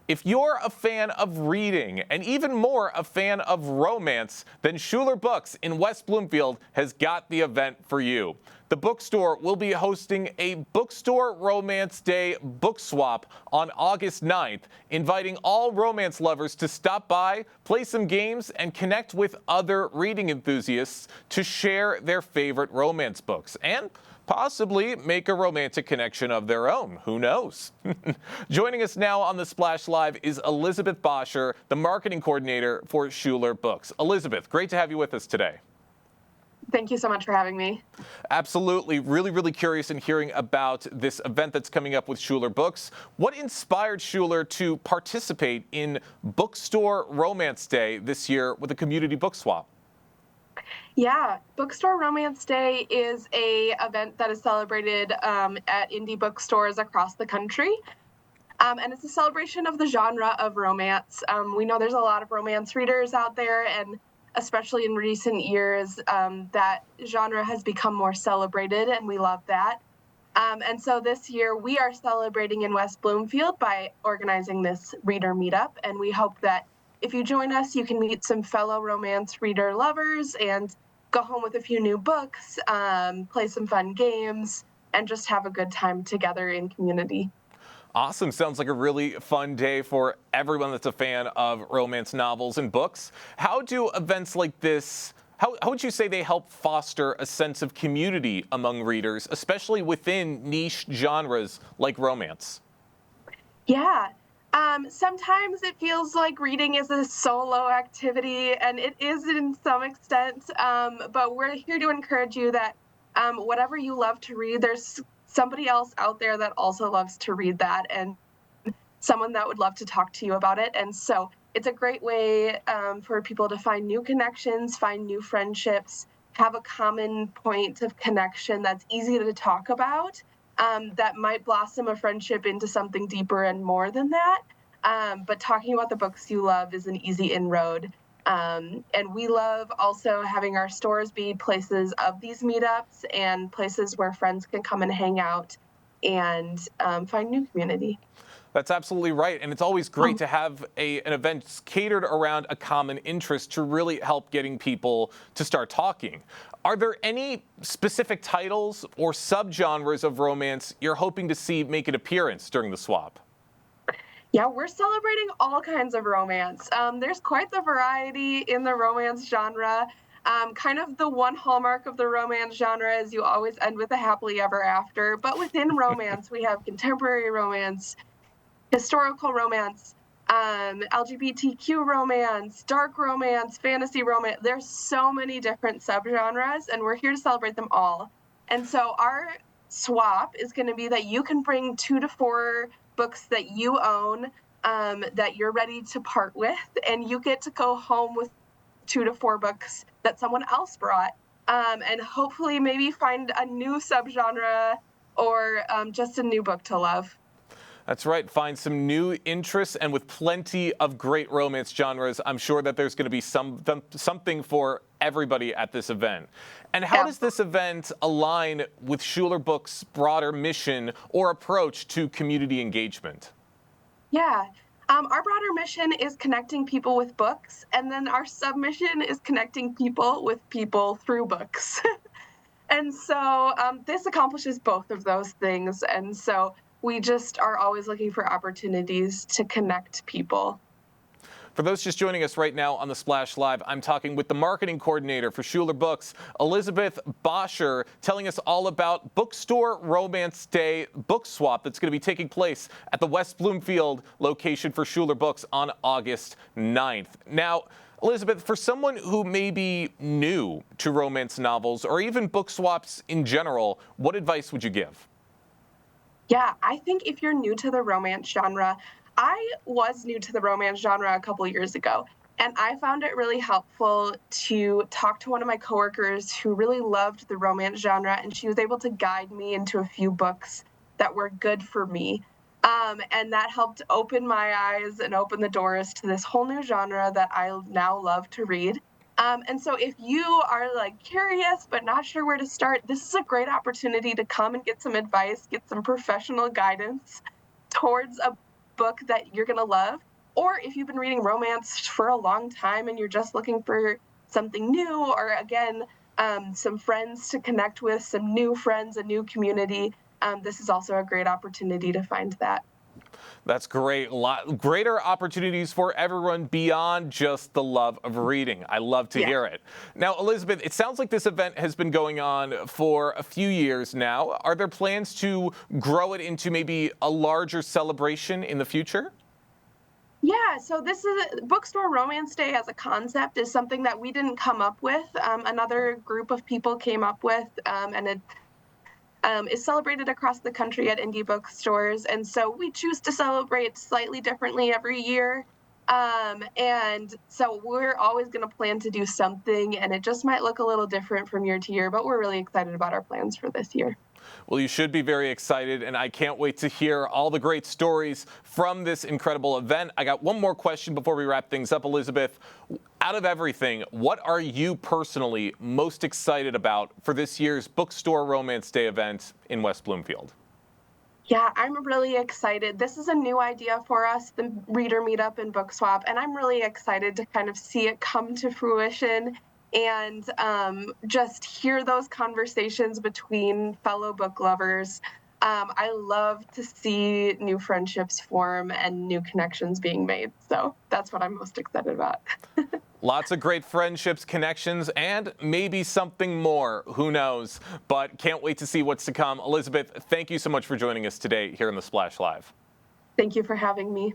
If you're a fan of reading and even more a fan of romance, then Schuler Books in West Bloomfield has got the event for you. The bookstore will be hosting a Bookstore Romance Day book swap on August 9th, inviting all romance lovers to stop by, play some games, and connect with other reading enthusiasts to share their favorite romance books and possibly make a romantic connection of their own. Who knows? Joining us now on the Splash Live is Elizabeth Bosscher, the marketing coordinator for Schuler Books. Elizabeth, great to have you with us today. Thank you so much for having me. Absolutely. Really curious in hearing about this event that's coming up with Schuler Books. What inspired Schuler to participate in Bookstore Romance Day this year with a community book swap? Yeah, Bookstore Romance Day is a event that is celebrated at indie bookstores across the country. And it's a celebration of the genre of romance. We know there's a lot of romance readers out there, and especially in recent years, that genre has become more celebrated, and we love that. And so this year, we are celebrating in West Bloomfield by organizing this reader meetup, and we hope that if you join us, you can meet some fellow romance reader lovers and go home with a few new books, play some fun games, and just have a good time together in community. Awesome. Sounds like a really fun day for everyone that's a fan of romance novels and books. How do events like this, how would you say they help foster a sense of community among readers, especially within niche genres like romance? Yeah. Sometimes it feels like reading is a solo activity, and it is in some extent, but we're here to encourage you that whatever you love to read, there's somebody else out there that also loves to read that, and someone that would love to talk to you about it. And so it's a great way for people to find new connections, find new friendships, have a common point of connection that's easy to talk about, that might blossom a friendship into something deeper and more than that. But talking about the books you love is an easy inroad. And we love also having our stores be places of these meetups and places where friends can come and hang out and find new community. That's absolutely right. And it's always great to have an event catered around a common interest to really help getting people to start talking. Are there any specific titles or subgenres of romance you're hoping to see make an appearance during the swap? Yeah, we're celebrating all kinds of romance. There's quite the variety in the romance genre. Kind of the one hallmark of the romance genre is you always end with a happily ever after. But within romance, we have contemporary romance, historical romance, LGBTQ romance, dark romance, fantasy romance. There's so many different subgenres, and we're here to celebrate them all. And so our swap is going to be that you can bring 2 to 4 books that you own, that you're ready to part with, and you get to go home with 2 to 4 books that someone else brought, and hopefully maybe find a new subgenre or just a new book to love. That's right. Find some new interests, and with plenty of great romance genres, I'm sure that there's going to be something for everybody at this event. And how does this event align with Schuler Books' broader mission or approach to community engagement? Yeah. Our broader mission is connecting people with books, and then our submission is connecting people with people through books. And so this accomplishes both of those things. And so we just are always looking for opportunities to connect people. For those just joining us right now on the Splash Live, I'm talking with the marketing coordinator for Schuler Books, Elizabeth Bosscher, telling us all about Bookstore Romance Day book swap that's going to be taking place at the West Bloomfield location for Schuler Books on August 9th. Now, Elizabeth, for someone who may be new to romance novels or even book swaps in general, what advice would you give? Yeah, I think if you're new to the romance genre, I was new to the romance genre a couple years ago, and I found it really helpful to talk to one of my coworkers who really loved the romance genre, and she was able to guide me into a few books that were good for me. And that helped open my eyes and open the doors to this whole new genre that I now love to read. And so if you are like curious but not sure where to start, this is a great opportunity to come and get some advice, get some professional guidance towards a book that you're going to love. Or if you've been reading romance for a long time and you're just looking for something new, or again, some friends to connect with, some new friends, a new community, this is also a great opportunity to find that. That's great. Greater opportunities for everyone beyond just the love of reading. I love to hear it. Now, Elizabeth, it sounds like this event has been going on for a few years now. Are there plans to grow it into maybe a larger celebration in the future? Yeah, so this is Bookstore Romance Day as a concept is something that we didn't come up with. Another group of people came up with, and it is celebrated across the country at indie bookstores. And so we choose to celebrate slightly differently every year. And so we're always going to plan to do something, and it just might look a little different from year to year, but we're really excited about our plans for this year. Well, you should be very excited, and I can't wait to hear all the great stories from this incredible event. I got one more question before we wrap things up, Elizabeth. Out of everything, what are you personally most excited about for this year's Bookstore Romance Day event in West Bloomfield? Yeah, I'm really excited. This is a new idea for us, the Reader Meetup and Book Swap, and I'm really excited to kind of see it come to fruition and just hear those conversations between fellow book lovers. I love to see new friendships form and new connections being made. So that's what I'm most excited about. Lots of great friendships, connections, and maybe something more. Who knows? But can't wait to see what's to come. Elizabeth, thank you so much for joining us today here in the Splash Live. Thank you for having me.